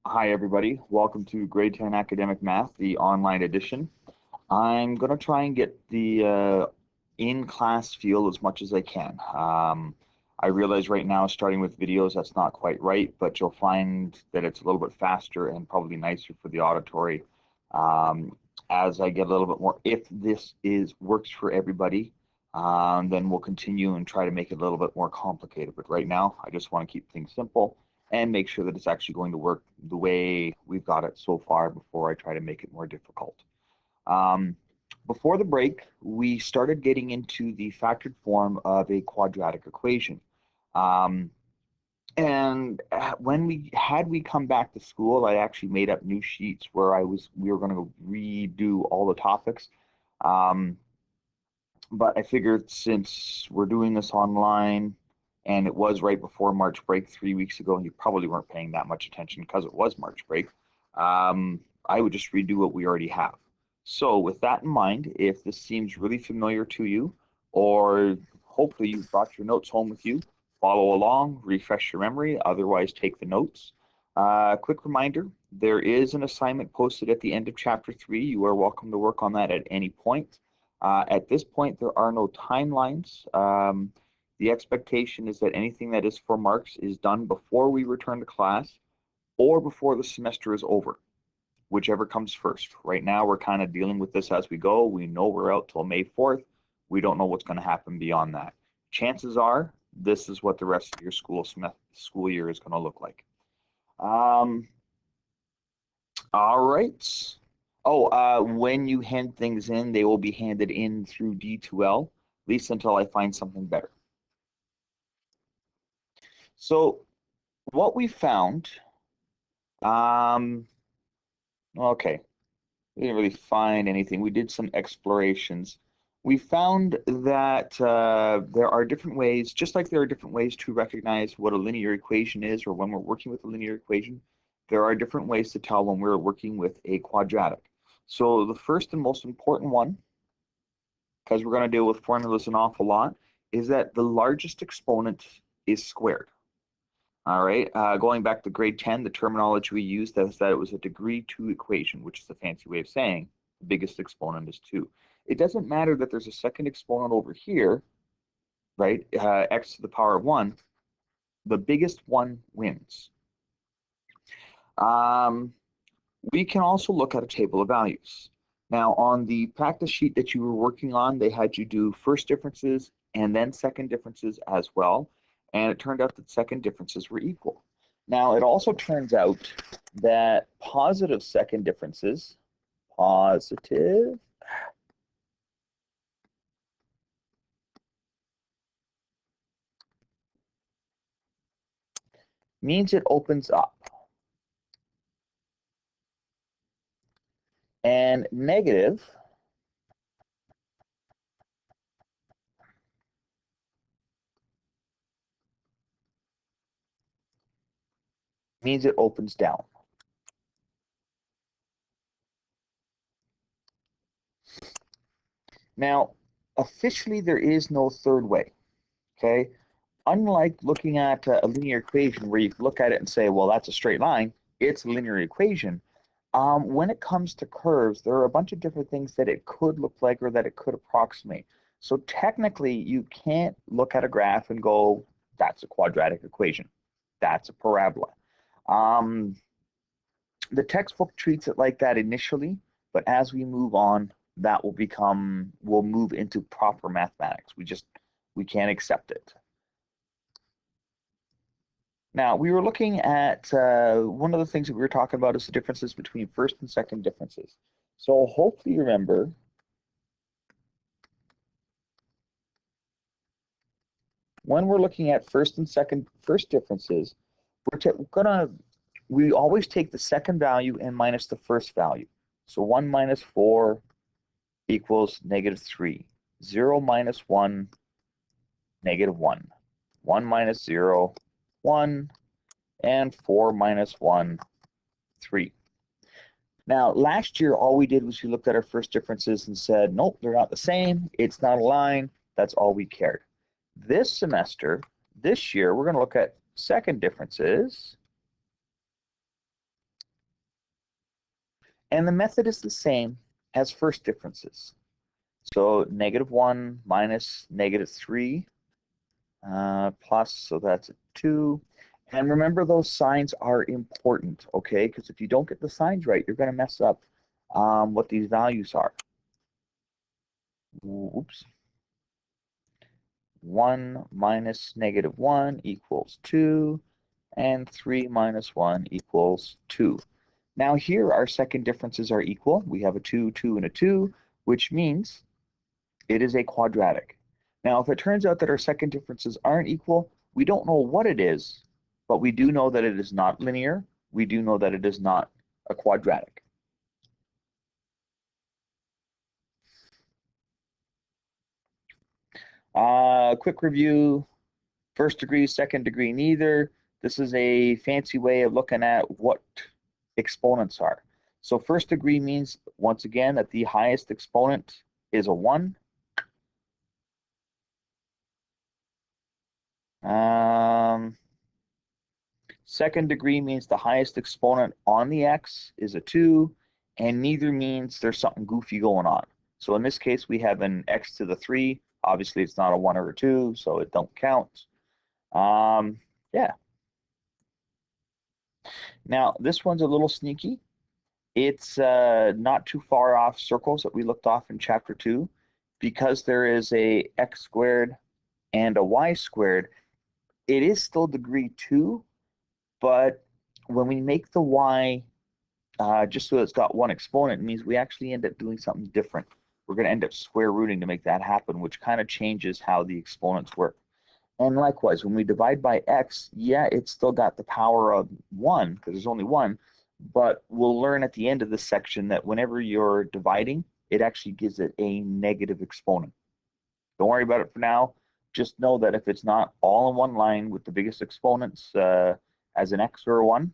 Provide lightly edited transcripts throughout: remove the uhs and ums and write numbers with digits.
Hi, everybody. Welcome to Grade 10 Academic Math, the online edition. I'm going to try and get the in-class feel as much as I can. I realize right now, starting with videos, that's not quite right, but you'll find that it's a little bit faster and probably nicer for the auditory as I get a little bit more. If this works for everybody, then we'll continue and try to make it a little bit more complicated. But right now, I just want to keep things simple and make sure that it's actually going to work the way we've got it so far before I try to make it more difficult. Um, Before the break, we started getting into the factored form of a quadratic equation. Um, and when we come back to school, I actually made up new sheets where we were going to redo all the topics. Um, but I figured since we're doing this online and it was right before March break 3 weeks ago, and you probably weren't paying that much attention because it was March break, I would just redo what we already have. So with that in mind, if this seems really familiar to you, or hopefully you've brought your notes home with you, follow along, refresh your memory, otherwise take the notes. Quick reminder, there is an assignment posted at the end of chapter 3. You are welcome to work on that at any point. At this point, there are no timelines. The expectation is that anything that is for marks is done before we return to class or before the semester is over, whichever comes first. Right now, we're kind of dealing with this as we go. We know we're out till May 4th. We don't know what's going to happen beyond that. Chances are this is what the rest of your school year is going to look like. All right. Oh, when you hand things in, they will be handed in through D2L, at least until I find something better. So what we found, um, okay, we didn't really find anything. We did some explorations. We found that there are different ways, just like there are different ways to recognize what a linear equation is or when we're working with a linear equation, there are different ways to tell when we're working with a quadratic. So the first and most important one, because we're going to deal with formulas an awful lot, is that the largest exponent is squared. All right, going back to grade 10, the terminology we used is that it was a degree 2 equation, which is a fancy way of saying the biggest exponent is 2. It doesn't matter that there's a second exponent over here, right, x to the power of 1. The biggest one wins. We can also look at a table of values. Now, on the practice sheet that you were working on, they had you do first differences and then second differences as well. And it turned out that second differences were equal. Now, it also turns out that positive second differences, positive, means it opens up. And negative means it opens down. Now, officially, there is no third way, okay? Unlike looking at a linear equation where you look at it and say, well, that's a straight line, it's a linear equation. When it comes to curves, there are a bunch of different things that it could look like or that it could approximate. So technically, you can't look at a graph and go, that's a quadratic equation. That's a parabola. Um, the textbook treats it like that initially, but as we move on, that we'll move into proper mathematics. We can't accept it. Now, we were looking at one of the things that we were talking about is the differences between first and second differences. So hopefully you remember when we're looking at first differences, we always take the second value and minus the first value. So 1 minus 4 equals -3. 0 minus 1, -1. 1 minus 0, 1. And 4 minus 1, 3. Now, last year, all we did was we looked at our first differences and said, nope, they're not the same. It's not a line. That's all we cared. This year, we're going to look at second differences. And the method is the same as first differences. So -1 minus -3 plus, so that's a 2. And remember, those signs are important, okay? Because if you don't get the signs right, you're going to mess up what these values are. Oops. 1 minus -1 equals 2, and 3 minus 1 equals 2. Now here our second differences are equal. We have a 2, 2, and a 2, which means it is a quadratic. Now if it turns out that our second differences aren't equal, we don't know what it is, but we do know that it is not linear. We do know that it is not a quadratic. Quick review, first degree, second degree, neither. This is a fancy way of looking at what exponents are. So first degree means, once again, that the highest exponent is a 1. Second degree means the highest exponent on the x is a 2, and neither means there's something goofy going on. So in this case, we have an x to the 3. Obviously, it's not a 1 or a 2, so it don't count. Yeah. Now, this one's a little sneaky. It's not too far off circles that we looked off in chapter 2. Because there is a x squared and a y squared, it is still degree 2, but when we make the y just so it's got one exponent, it means we actually end up doing something different. We're going to end up square rooting to make that happen, which kind of changes how the exponents work. And likewise, when we divide by x, yeah, it's still got the power of 1, because there's only 1, but we'll learn at the end of this section that whenever you're dividing, it actually gives it a negative exponent. Don't worry about it for now. Just know that if it's not all in one line with the biggest exponents as an x or a 1,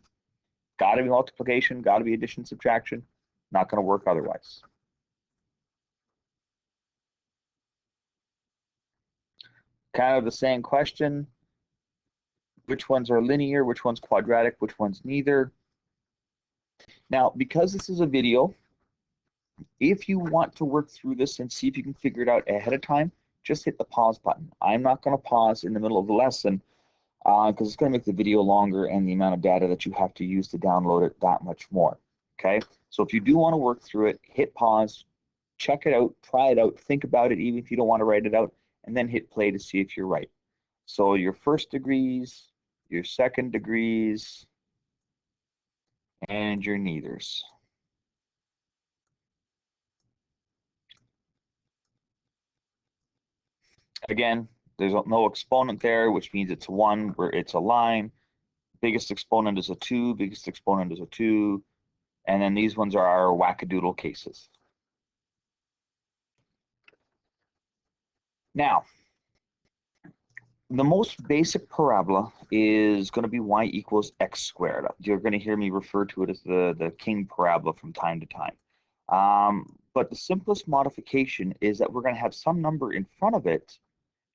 got to be multiplication, got to be addition, subtraction. Not going to work otherwise. Kind of the same question. Which ones are linear? Which one's quadratic? Which one's neither? Now, because this is a video, if you want to work through this and see if you can figure it out ahead of time, just hit the pause button. I'm not going to pause in the middle of the lesson because it's going to make the video longer and the amount of data that you have to use to download it that much more. Okay, so if you do want to work through it, hit pause, check it out, try it out, think about it, even if you don't want to write it out, and then hit play to see if you're right. So your first degrees, your second degrees, and your neithers. Again, there's no exponent there, which means it's 1 where it's a line. Biggest exponent is a 2, biggest exponent is a 2, and then these ones are our wackadoodle cases. Now, the most basic parabola is going to be y equals x squared. You're going to hear me refer to it as the king parabola from time to time. But the simplest modification is that we're going to have some number in front of it,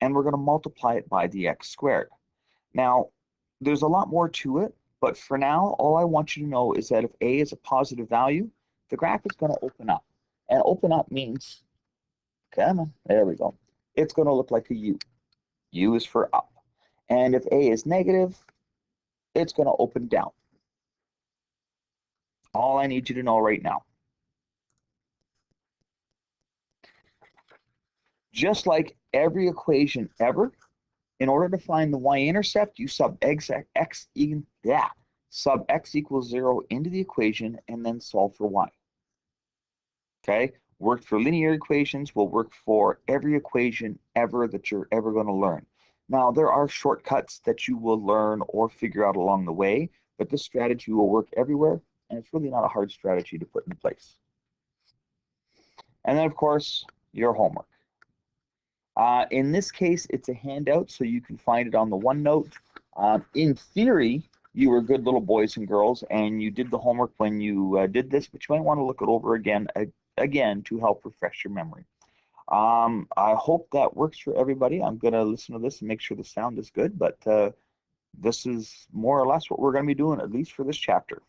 and we're going to multiply it by the x squared. Now, there's a lot more to it, but for now, all I want you to know is that if a is a positive value, the graph is going to open up. And open up means, come on, there we go. It's going to look like a U. U is for up. And if a is negative, it's going to open down. All I need you to know right now. Just like every equation ever, in order to find the y-intercept, you sub x equals 0 into the equation and then solve for y. Okay? Worked for linear equations, will work for every equation ever that you're ever going to learn. Now, there are shortcuts that you will learn or figure out along the way, but this strategy will work everywhere, and it's really not a hard strategy to put in place. And then, of course, your homework. In this case, it's a handout, so you can find it on the OneNote. In theory, you were good little boys and girls, and you did the homework when you did this, but you might want to look it over again to help refresh your memory. I hope that works for everybody. I'm going to listen to this and make sure the sound is good, but this is more or less what we're going to be doing, at least for this chapter.